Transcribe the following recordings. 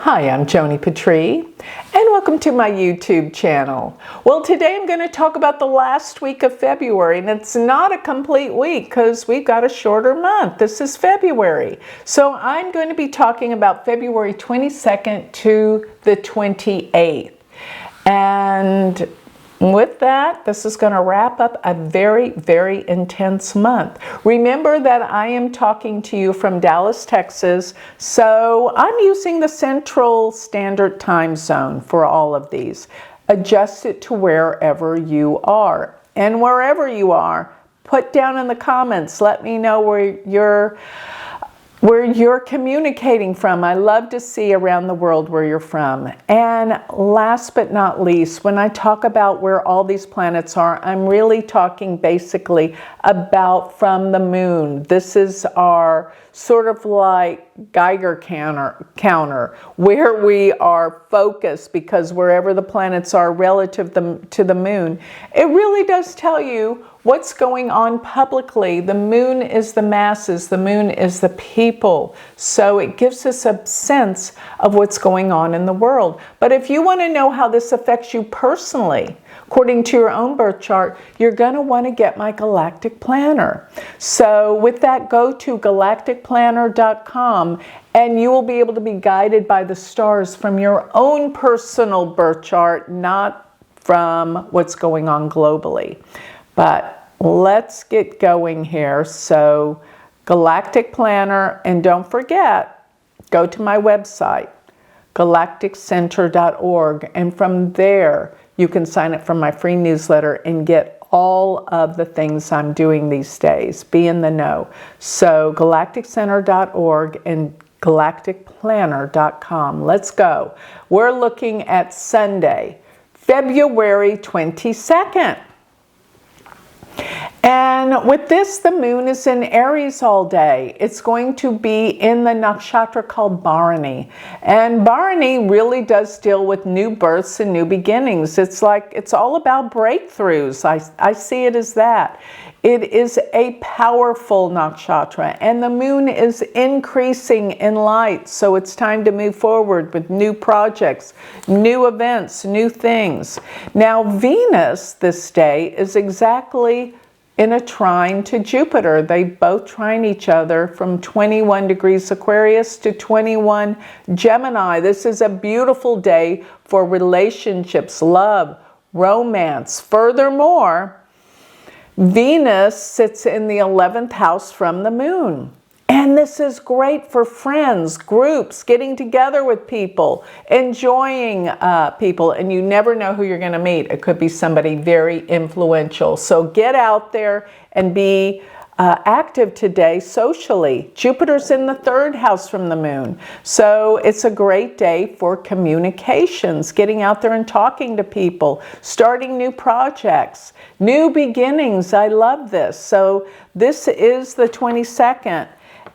Hi, I'm Joni Patry, and welcome to my YouTube channel. Well, today I'm going to talk about the last week of February, and it's not a complete week because we've got a shorter month. This is February. So I'm going to be talking about February 22nd to the 28th. And with that, this is going to wrap up a very, very intense month. Remember that I am talking to you from Dallas, Texas, so I'm using the Central Standard Time Zone for all of these. Adjust it to wherever you are. And wherever you are, put down in the comments, let me know where you're communicating from. I love to see around the world where you're from. And last but not least, when I talk about where all these planets are, I'm really talking basically about from the moon. This is our sort of like Geiger counter where we are focused, because wherever the planets are relative to the moon, it really does tell you what's going on publicly. The moon is the masses, the moon is the people. So it gives us a sense of what's going on in the world. But if you want to know how this affects you personally, according to your own birth chart, you're going to want to get my Galactic Planner. So with that, go to galacticplanner.com and you will be able to be guided by the stars from your own personal birth chart, not from what's going on globally. But let's get going here. So Galactic Planner, and don't forget, go to my website, galacticcenter.org, and from there you can sign up for my free newsletter and get all of the things I'm doing these days. Be in the know. So galacticcenter.org and galacticplanner.com. Let's go. We're looking at Sunday, February 22nd. And with this, the moon is in Aries all day. It's going to be in the nakshatra called Bharani. And Bharani really does deal with new births and new beginnings. It's all about breakthroughs. I see it as that. It is a powerful nakshatra, and the moon is increasing in light. So it's time to move forward with new projects, new events, new things. Now, Venus this day is exactly in a trine to Jupiter. They both trine each other from 21 degrees Aquarius to 21 Gemini. This is a beautiful day for relationships, love, romance. Furthermore, Venus sits in the 11th house from the moon. And this is great for friends, groups, getting together with people, enjoying people, and you never know who you're going to meet. It could be somebody very influential. So get out there and be active today socially. Jupiter's in the 3rd house from the moon. So it's a great day for communications, getting out there and talking to people, starting new projects, new beginnings. I love this. So this is the 22nd.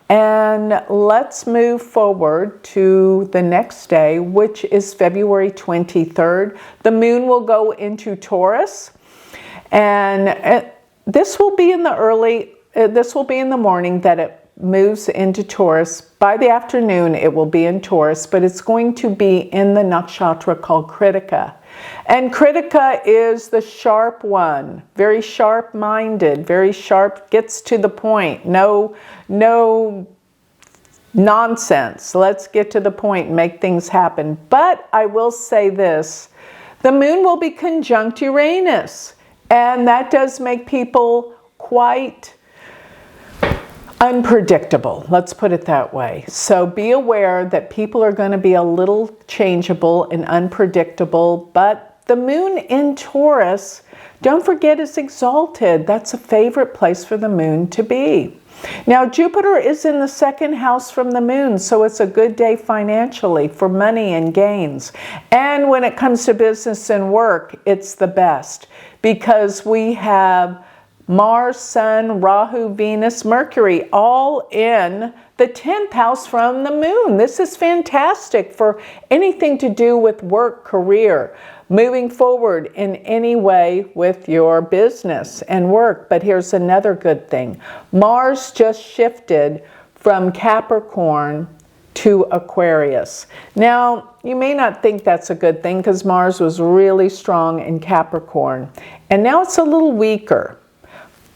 And let's move forward to the next day, which is February 23rd. The moon will go into Taurus, and this will be in the morning that it moves into Taurus. By the afternoon, it will be in Taurus, but it's going to be in the nakshatra called Kritika. And Kritika is the sharp one, very sharp-minded, very sharp, gets to the point. No nonsense. Let's get to the point and make things happen. But I will say this, the moon will be conjunct Uranus, and that does make people quite unpredictable. Let's put it that way. So be aware that people are going to be a little changeable and unpredictable, but the moon in Taurus, don't forget, is exalted. That's a favorite place for the moon to be. Now, Jupiter is in the 2nd house from the moon, so it's a good day financially for money and gains. And when it comes to business and work, it's the best, because we have Mars, Sun, Rahu, Venus, Mercury, all in the 10th house from the moon. This is fantastic for anything to do with work, career, moving forward in any way with your business and work. But here's another good thing. Mars just shifted from Capricorn to Aquarius. Now, you may not think that's a good thing because Mars was really strong in Capricorn. And now it's a little weaker.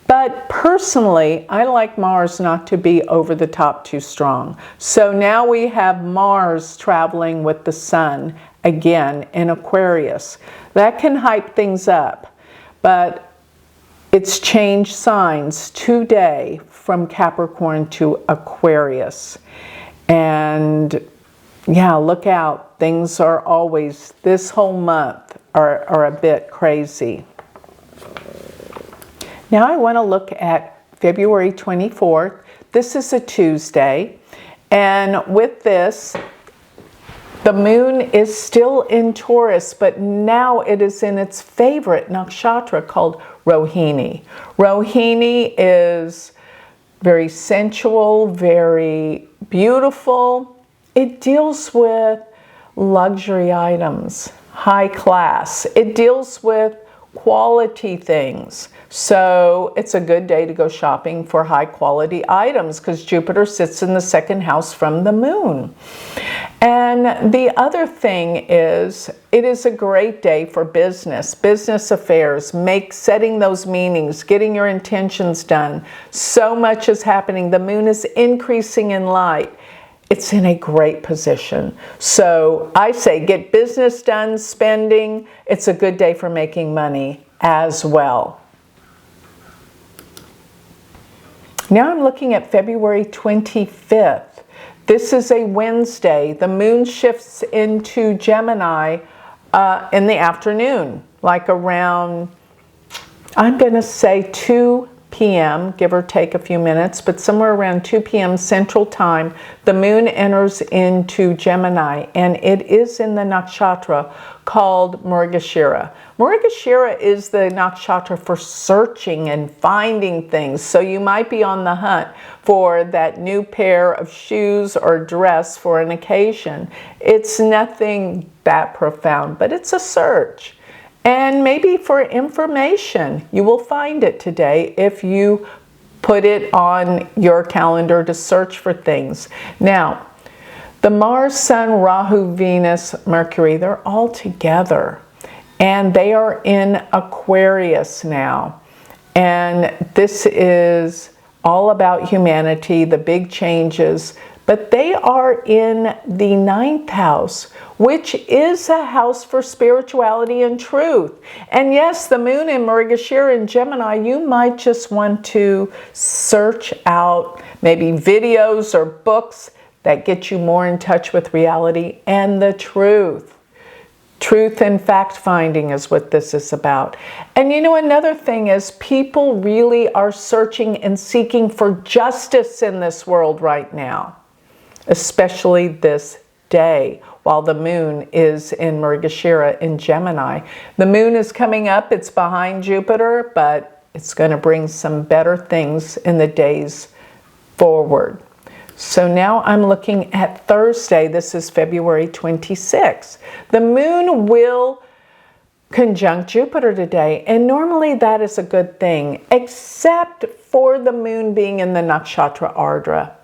But personally, I like Mars not to be over the top too strong. So now we have Mars traveling with the Sun again in Aquarius. That can hype things up. But it's changed signs today from Capricorn to Aquarius. And yeah, look out. Things are always, this whole month, are a bit crazy. Now I want to look at February 24th. This is a Tuesday. And with this, the moon is still in Taurus, but now it is in its favorite nakshatra called Rohini. Rohini is very sensual, very beautiful. It deals with luxury items, high class. It deals with quality things. So it's a good day to go shopping for high quality items because Jupiter sits in the second house from the moon. And the other thing is, it is a great day for business affairs, setting those meetings, getting your intentions done. So much is happening. The moon is increasing in light. It's in a great position. So I say get business done, spending. It's a good day for making money as well. Now I'm looking at February 25th. This is a Wednesday. The moon shifts into Gemini in the afternoon, like around, I'm going to say 2 p.m., give or take a few minutes, but somewhere around 2 p.m. Central Time, the moon enters into Gemini, and it is in the nakshatra called Mrigashira. Mrigashira is the nakshatra for searching and finding things, so you might be on the hunt for that new pair of shoes or dress for an occasion. It's nothing that profound, but it's a search. And maybe for information, you will find it today if you put it on your calendar to search for things. Now, the Mars, Sun, Rahu, Venus, Mercury, they're all together. And they are in Aquarius now. And this is all about humanity, the big changes. But they are in the 9th house, which is a house for spirituality and truth. And yes, the moon in Mrigashira in Gemini, you might just want to search out maybe videos or books that get you more in touch with reality and the truth. Truth and fact-finding is what this is about. And you know, another thing is people really are searching and seeking for justice in this world right now, especially this day while the moon is in Mrigashira in Gemini. The moon is coming up, it's behind Jupiter, but it's going to bring some better things in the days forward. So now I'm looking at Thursday. This is February 26th. The moon will conjunct Jupiter today, and normally that is a good thing, except for the moon being in the nakshatra Ardra.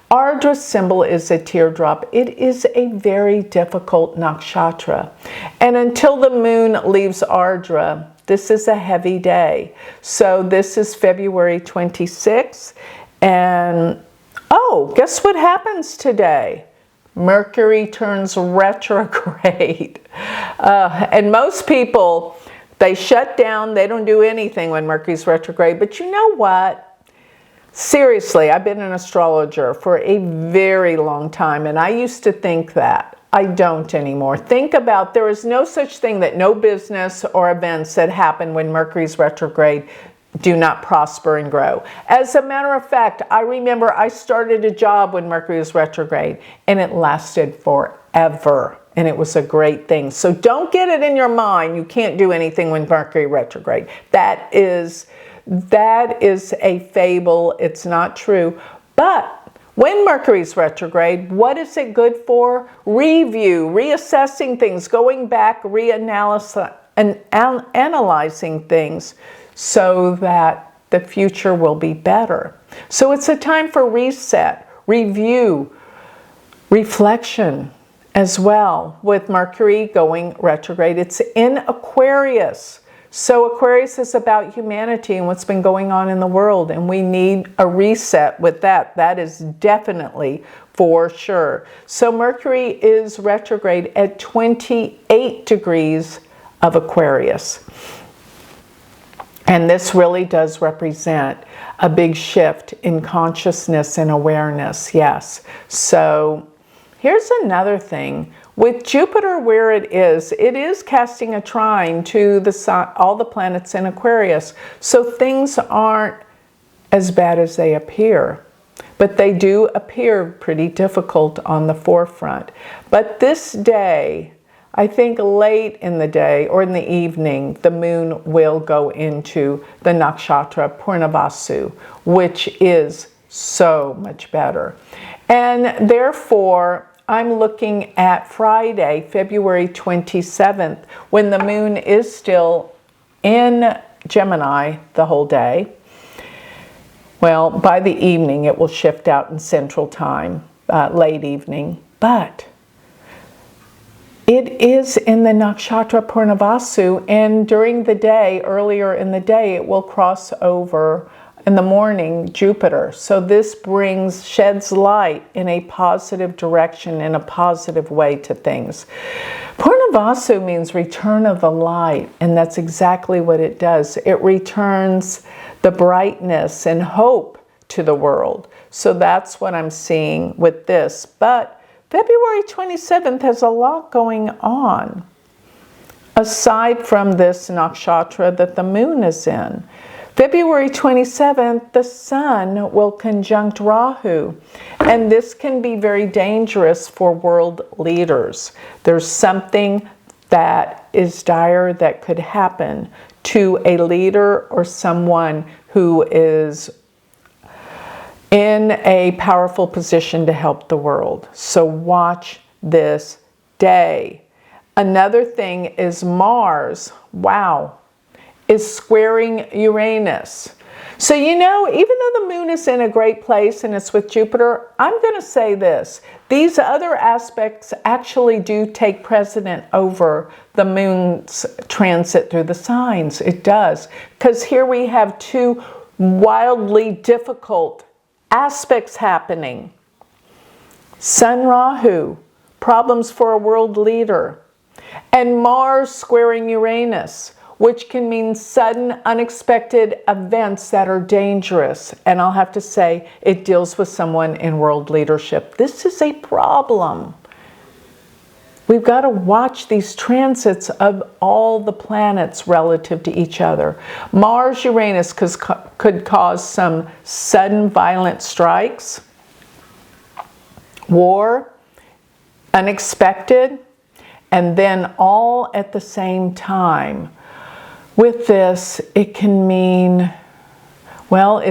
Ardra's symbol is a teardrop. It is a very difficult nakshatra. And until the moon leaves Ardra, this is a heavy day. So this is February 26th. And oh, guess what happens today? Mercury turns retrograde. And most people, they shut down. They don't do anything when Mercury's retrograde. But you know what? Seriously, I've been an astrologer for a very long time, and I used to think that. I don't anymore. Think about, there is no such thing that no business or events that happen when Mercury's retrograde do not prosper and grow. As a matter of fact, I remember I started a job when Mercury was retrograde, and it lasted forever. And it was a great thing. So don't get it in your mind you can't do anything when Mercury retrograde. That is a fable. It's not true. But when Mercury's retrograde, what is it good for? Review, reassessing things, going back, analyzing things so that the future will be better. So it's a time for reset, review, reflection as well, with Mercury going retrograde. It's in Aquarius. So Aquarius is about humanity and what's been going on in the world, and we need a reset with that. That is definitely for sure. So Mercury is retrograde at 28 degrees of Aquarius. And this really does represent a big shift in consciousness and awareness, yes. So here's another thing. With Jupiter where it is casting a trine to the sun, all the planets in Aquarius. So things aren't as bad as they appear, but they do appear pretty difficult on the forefront. But this day, I think late in the day or in the evening, the moon will go into the nakshatra Purnavasu, which is so much better. And therefore, I'm looking at Friday, February 27th, when the moon is still in Gemini the whole day. Well, by the evening, it will shift out in Central Time, late evening. But it is in the nakshatra Purnavasu, and during the day, earlier in the day, it will cross over in the morning, Jupiter. So this sheds light in a positive direction, in a positive way to things. Purnavasu means return of the light, and that's exactly what it does. It returns the brightness and hope to the world. So that's what I'm seeing with this. But February 27th has a lot going on, aside from this nakshatra that the moon is in. February 27th, the sun will conjunct Rahu, and this can be very dangerous for world leaders. There's something that is dire that could happen to a leader or someone who is in a powerful position to help the world. So watch this day. Another thing is Mars. Wow. Is squaring Uranus. So, you know, even though the moon is in a great place and it's with Jupiter, I'm going to say this. These other aspects actually do take precedent over the moon's transit through the signs. It does. Because here we have two wildly difficult aspects happening. Sun Rahu, problems for a world leader. And Mars squaring Uranus, which can mean sudden, unexpected events that are dangerous. And I'll have to say, it deals with someone in world leadership. This is a problem. We've got to watch these transits of all the planets relative to each other. Mars, Uranus could cause some sudden violent strikes, war, unexpected, and then all at the same time. With this, it can mean, well,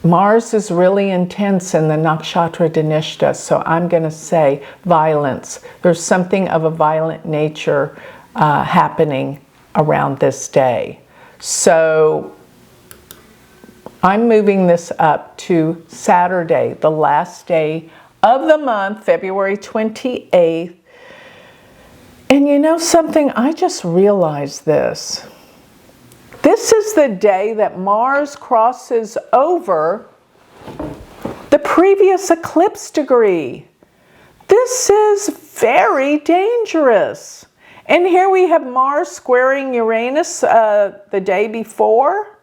Mars is really intense in the nakshatra Dhanishta, so I'm going to say violence. There's something of a violent nature happening around this day. So I'm moving this up to Saturday, the last day of the month, February 28th. And you know something? I just realized this. This is the day that Mars crosses over the previous eclipse degree. This is very dangerous. And here we have Mars squaring Uranus the day before,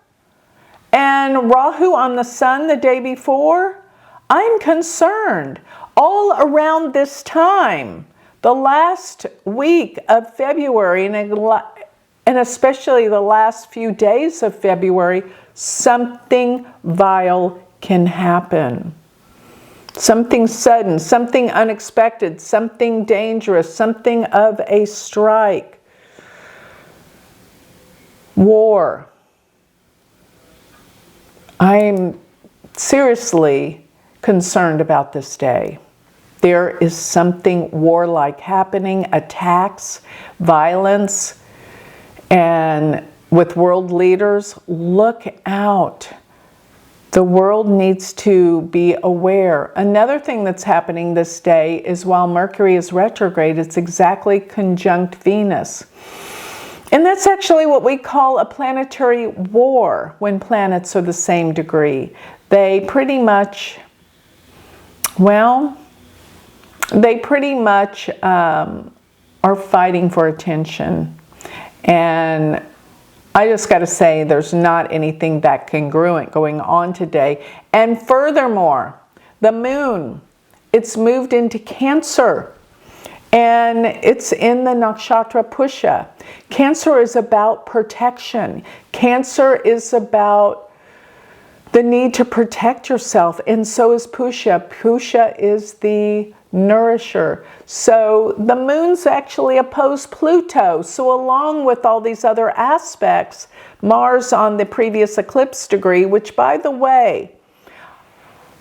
and Rahu on the sun the day before. I'm concerned. All around this time, the last week of February, and especially the last few days of February, something vile can happen. Something sudden, something unexpected, something dangerous, something of a strike. War. I'm seriously concerned about this day. There is something warlike happening, attacks, violence, and with world leaders, look out. The world needs to be aware. Another thing that's happening this day is while Mercury is retrograde, it's exactly conjunct Venus. And that's actually what we call a planetary war when planets are the same degree. They pretty much, well, are fighting for attention. And I just got to say, there's not anything that congruent going on today. And furthermore, the moon, it's moved into Cancer. And it's in the nakshatra Pusha. Cancer is about protection. Cancer is about the need to protect yourself. And so is Pusha. Pusha is the nourisher. So the moon's actually opposed Pluto. So along with all these other aspects, Mars on the previous eclipse degree, which by the way,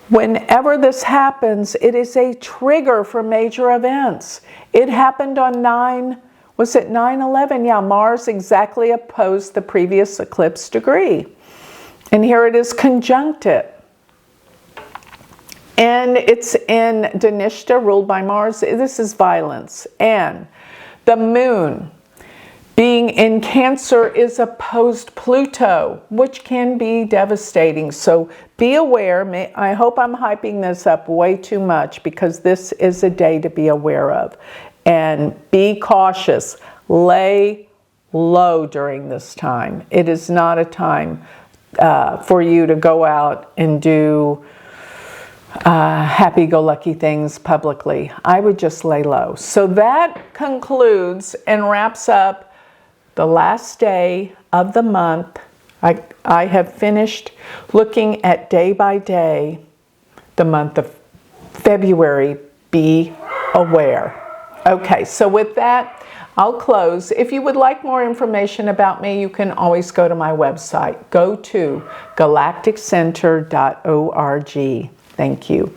whenever this happens, it is a trigger for major events. It happened on 9/11? Yeah, Mars exactly opposed the previous eclipse degree. And here it is conjuncted. And it's in Dhanishta, ruled by Mars. This is violence. And the moon, being in Cancer, is opposed Pluto, which can be devastating. So be aware. I hope I'm hyping this up way too much, because this is a day to be aware of. And be cautious. Lay low during this time. It is not a time for you to go out and do happy-go-lucky things publicly. I would just lay low. So that concludes and wraps up the last day of the month. I have finished looking at day by day the month of February. Be aware. Okay, so with that, I'll close. If you would like more information about me, you can always go to my website. Go to galacticcenter.org. Thank you.